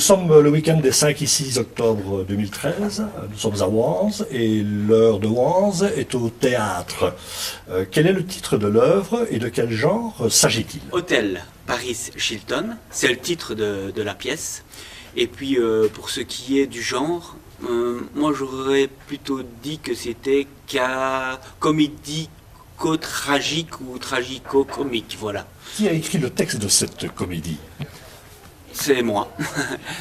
sommes le week-end des 5 et 6 octobre 2013. Nous sommes à Wanze et l'heure de Wanze est au théâtre. Quel est le titre de l'œuvre et de quel genre s'agit-il? Hôtel Paris Hilton, c'est le titre de la pièce. Et puis pour ce qui est du genre, moi j'aurais plutôt dit que c'était comédico-tragique ou tragico-comique, voilà. Qui a écrit le texte de cette comédie? C'est moi.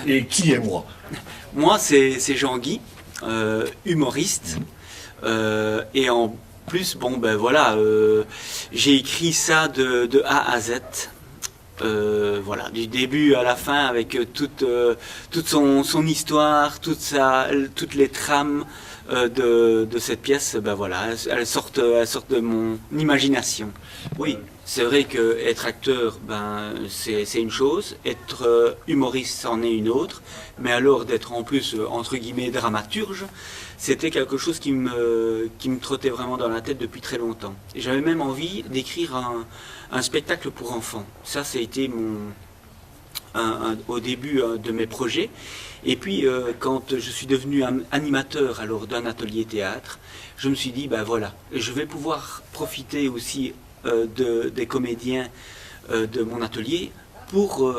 Et qui est moi? Moi, c'est Jean-Guy, humoriste. Et en plus, bon, ben voilà, j'ai écrit ça de A à Z. Voilà, du début à la fin, avec toute son histoire, toutes les trames de cette pièce. Ben voilà, elles sortent de mon imagination. Oui. C'est vrai que être acteur, ben, c'est une chose, être humoriste, c'en est une autre, mais alors d'être en plus, entre guillemets, dramaturge, c'était quelque chose qui me trottait vraiment dans la tête depuis très longtemps. Et j'avais même envie d'écrire un spectacle pour enfants. Ça a été au début de mes projets. Et puis, quand je suis devenu animateur alors d'un atelier théâtre, je me suis dit, ben voilà, je vais pouvoir profiter aussi des comédiens de mon atelier pour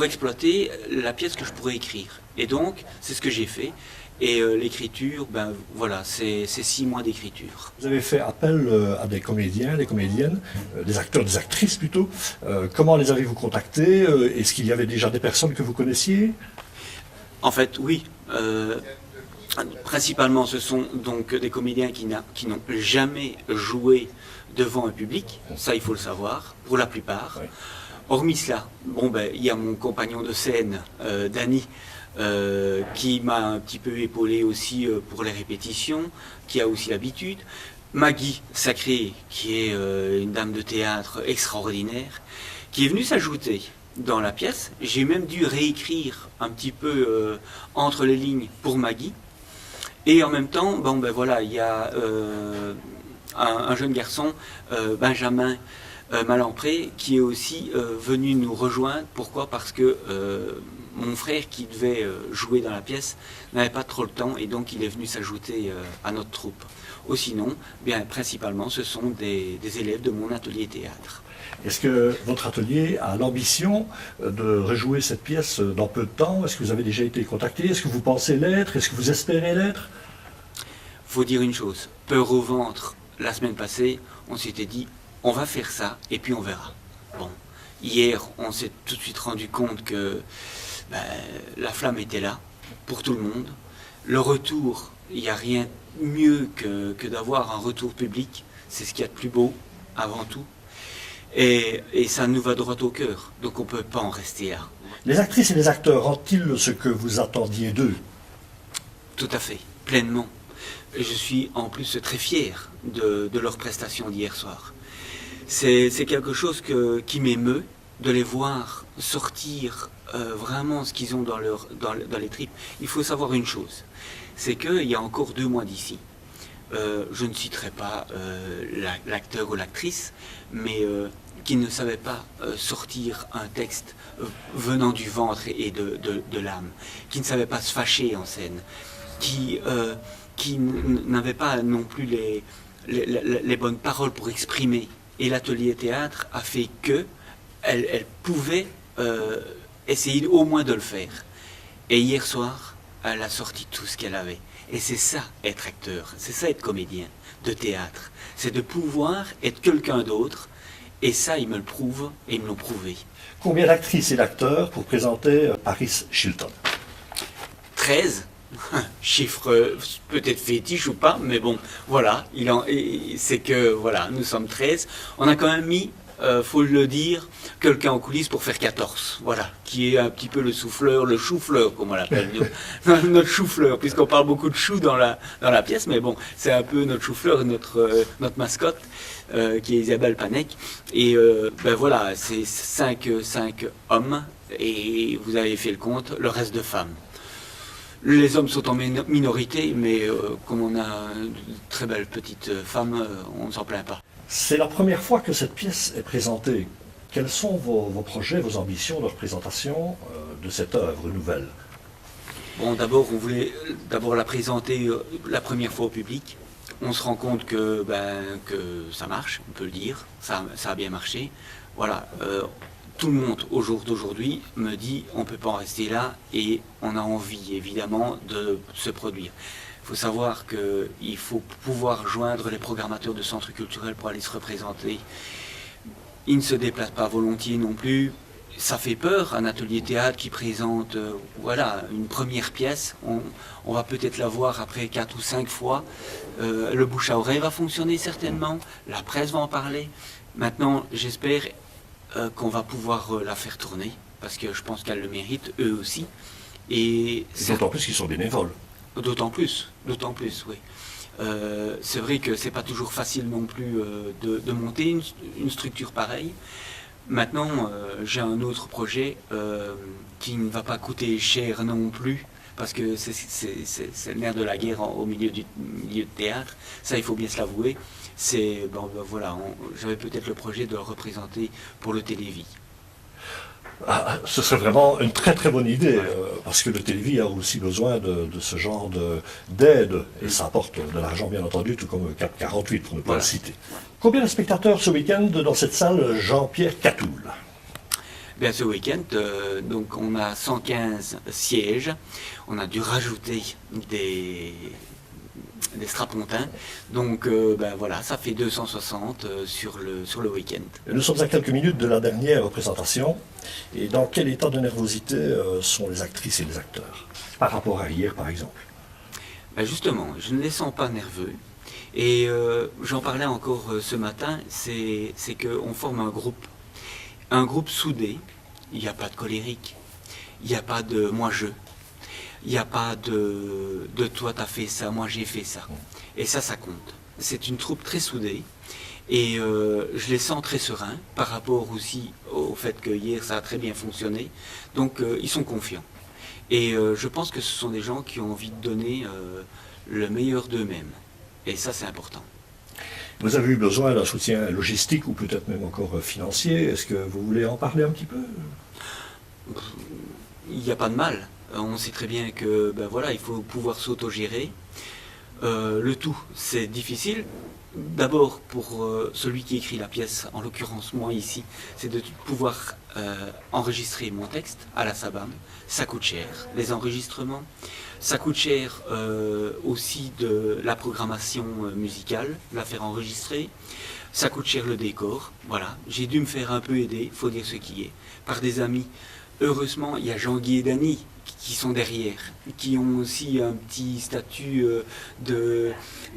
exploiter la pièce que je pourrais écrire. Et donc, c'est ce que j'ai fait. Et l'écriture, ben voilà, c'est 6 mois d'écriture. Vous avez fait appel à des comédiens, des comédiennes, des acteurs, des actrices plutôt. Comment les avez-vous contactés? Est-ce qu'il y avait déjà des personnes que vous connaissiez? En fait, oui. Principalement, ce sont donc des comédiens qui n'ont jamais joué devant un public, ça il faut le savoir, pour la plupart. Oui. Hormis cela, bon ben il y a mon compagnon de scène, Danny, qui m'a un petit peu épaulé aussi pour les répétitions, qui a aussi l'habitude. Maggie Sacré, qui est une dame de théâtre extraordinaire, qui est venue s'ajouter dans la pièce. J'ai même dû réécrire un petit peu entre les lignes pour Maggie. Et en même temps, bon ben voilà, il y a un jeune garçon, Benjamin Malampré, qui est aussi venu nous rejoindre. Pourquoi? Parce que mon frère, qui devait jouer dans la pièce, n'avait pas trop le temps, et donc il est venu s'ajouter à notre troupe. Ou sinon, bien principalement, ce sont des élèves de mon atelier théâtre. Est-ce que votre atelier a l'ambition de rejouer cette pièce dans peu de temps? Est-ce que vous avez déjà été contacté? Est-ce que vous pensez l'être? Est-ce que vous espérez l'être? Faut dire une chose, peur au ventre. La semaine passée, on s'était dit, on va faire ça, et puis on verra. Bon, hier, on s'est tout de suite rendu compte que la flamme était là, pour tout le monde. Le retour, il n'y a rien mieux que d'avoir un retour public. C'est ce qu'il y a de plus beau, avant tout. Et ça nous va droit au cœur, donc on ne peut pas en rester là. Les actrices et les acteurs ont-ils ce que vous attendiez d'eux? Tout à fait, pleinement. Je suis en plus très fier de leur prestation d'hier soir. C'est quelque chose qui m'émeut, de les voir sortir vraiment ce qu'ils ont dans les tripes. Il faut savoir une chose, c'est qu'il y a encore 2 mois d'ici. Je ne citerai pas l'acteur ou l'actrice, mais qui ne savait pas sortir un texte venant du ventre et de l'âme, qui ne savait pas se fâcher en scène, qui n'avait pas non plus les bonnes paroles pour exprimer. Et l'atelier théâtre a fait qu'elle pouvait essayer au moins de le faire. Et hier soir, elle a sorti tout ce qu'elle avait. Et c'est ça, être acteur, c'est ça, être comédien de théâtre. C'est de pouvoir être quelqu'un d'autre. Et ça, ils me le prouvent, et ils me l'ont prouvé. Combien d'actrices et d'acteurs pour présenter Paris Hilton? 13. Chiffre peut-être fétiche ou pas, mais bon, voilà, c'est que, voilà, nous sommes 13. On a quand même mis, faut le dire, quelqu'un en coulisses pour faire 14, voilà, qui est un petit peu le souffleur, le chou-fleur, comme on l'appelle, notre chou-fleur, puisqu'on parle beaucoup de chou dans la pièce, mais bon, c'est un peu notre chou-fleur, notre mascotte, qui est Isabelle Panek. Et ben voilà, c'est 5 hommes, et vous avez fait le compte, le reste de femmes. Les hommes sont en minorité, mais comme on a de très belles petites femmes, on ne s'en plaint pas. C'est la première fois que cette pièce est présentée. Quels sont vos projets, vos ambitions de représentation de cette œuvre nouvelle? Bon, d'abord, on voulait d'abord la présenter la première fois au public. On se rend compte que ça marche, on peut le dire, ça a bien marché. Voilà, tout le monde au jour d'aujourd'hui me dit on ne peut pas en rester là et on a envie évidemment de se produire. Il faut savoir qu'il faut pouvoir joindre les programmateurs de centres culturels pour aller se représenter. Ils ne se déplacent pas volontiers non plus. Ça fait peur, un atelier théâtre qui présente voilà, une première pièce. On va peut-être la voir après 4 ou 5 fois. Le bouche à oreille va fonctionner certainement. La presse va en parler. Maintenant, j'espère qu'on va pouvoir la faire tourner, parce que je pense qu'elle le mérite, eux aussi. Et d'autant plus qu'ils sont bénévoles. D'autant plus, oui. C'est vrai que c'est pas toujours facile non plus de monter une structure pareille. Maintenant, j'ai un autre projet qui ne va pas coûter cher non plus, parce que c'est le nerf de la guerre au milieu de théâtre. Ça, il faut bien se l'avouer. Voilà, j'avais peut-être le projet de le représenter pour le Télévis. Ce serait vraiment une très très bonne idée, parce que le Télévis a aussi besoin de ce genre d'aide, et ça apporte de l'argent bien entendu, tout comme Cap 48 pour ne pas le citer. Combien de spectateurs ce week-end dans cette salle Jean-Pierre Catoul? Bien, ce week-end, donc on a 115 sièges, on a dû rajouter des strapontins, donc voilà, ça fait 260 sur le week-end. Nous sommes à quelques minutes de la dernière représentation, et dans quel état de nervosité sont les actrices et les acteurs, par rapport à hier par exemple? Justement, je ne les sens pas nerveux, et j'en parlais encore ce matin, c'est qu'on forme un groupe soudé. Il n'y a pas de colérique, il n'y a pas de moi-je. Il n'y a pas de toi t'as fait ça, moi j'ai fait ça. Et ça compte. C'est une troupe très soudée et je les sens très sereins par rapport aussi au fait que hier ça a très bien fonctionné. Donc ils sont confiants. Et je pense que ce sont des gens qui ont envie de donner le meilleur d'eux-mêmes. Et ça c'est important. Vous avez eu besoin d'un soutien logistique ou peut-être même encore financier. Est-ce que vous voulez en parler un petit peu? Il n'y a pas de mal. On sait très bien que voilà, il faut pouvoir s'autogérer. Le tout, c'est difficile. D'abord, pour celui qui écrit la pièce, en l'occurrence moi ici, c'est de pouvoir enregistrer mon texte à la SABAM. Ça coûte cher, les enregistrements. Ça coûte cher aussi de la programmation musicale, la faire enregistrer. Ça coûte cher le décor. Voilà, j'ai dû me faire un peu aider, il faut dire ce qui est, par des amis. Heureusement, il y a Jean-Guy et Dany qui sont derrière, qui ont aussi un petit statut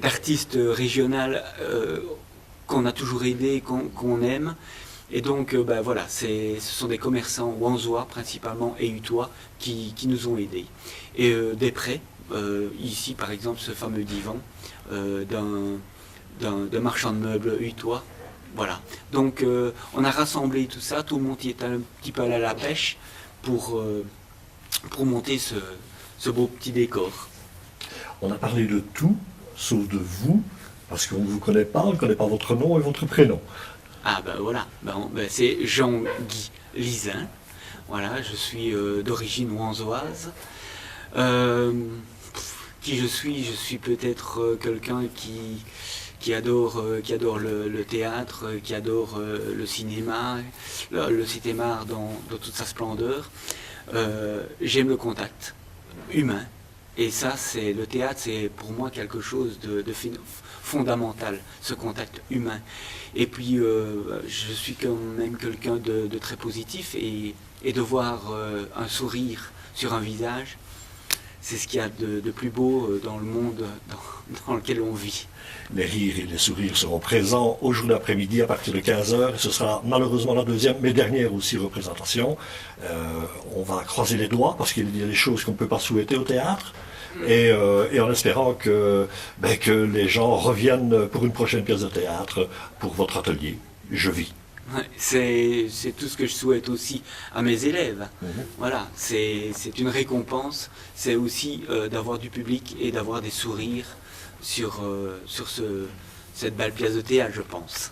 d'artiste régional qu'on a toujours aidé, qu'on aime. Et donc, voilà, ce sont des commerçants wanzois principalement et utois qui nous ont aidés. Et des prêts, ici par exemple, ce fameux divan d'un marchand de meubles utois. Voilà. Donc, on a rassemblé tout ça, tout le monde y est un petit peu à la pêche pour monter ce beau petit décor. On a parlé de tout, sauf de vous, parce qu'on ne vous connaît pas, on ne connaît pas votre nom et votre prénom. Ah voilà, c'est Jean-Guy Lizin. Voilà, je suis d'origine wanzoise. Qui je suis peut-être quelqu'un qui adore le théâtre, qui adore le cinéma, le cinéma dans toute sa splendeur. J'aime le contact humain. Et ça, le théâtre, c'est pour moi quelque chose de fondamental, ce contact humain. Et puis, je suis quand même quelqu'un de très positif et de voir un sourire sur un visage, c'est ce qu'il y a de plus beau dans le monde dans lequel on vit. Les rires et les sourires seront présents aujourd'hui après-midi à partir de 15h. Ce sera malheureusement la deuxième, mais dernière aussi représentation. On va croiser les doigts parce qu'il y a des choses qu'on ne peut pas souhaiter au théâtre. Et en espérant que les gens reviennent pour une prochaine pièce de théâtre pour votre atelier. Je vis. Ouais, c'est tout ce que je souhaite aussi à mes élèves. Voilà, c'est une récompense. C'est aussi d'avoir du public et d'avoir des sourires sur cette belle pièce de théâtre, je pense.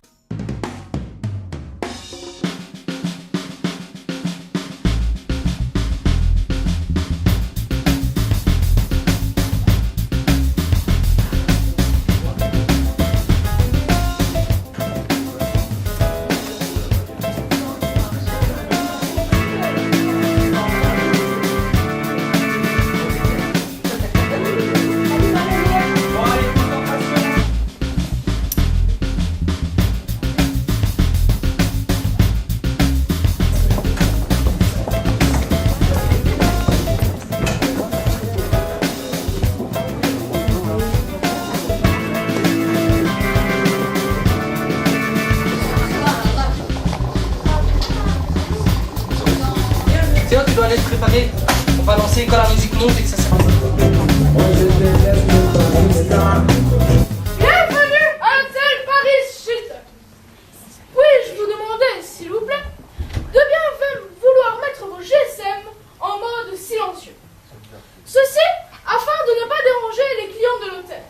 danser quand la musique monte et que ça sert à ça. Bienvenue à l'hôtel Paris Hilton. Puis-je vous demander, s'il vous plaît, de bien vouloir mettre vos GSM en mode silencieux. Ceci afin de ne pas déranger les clients de l'hôtel.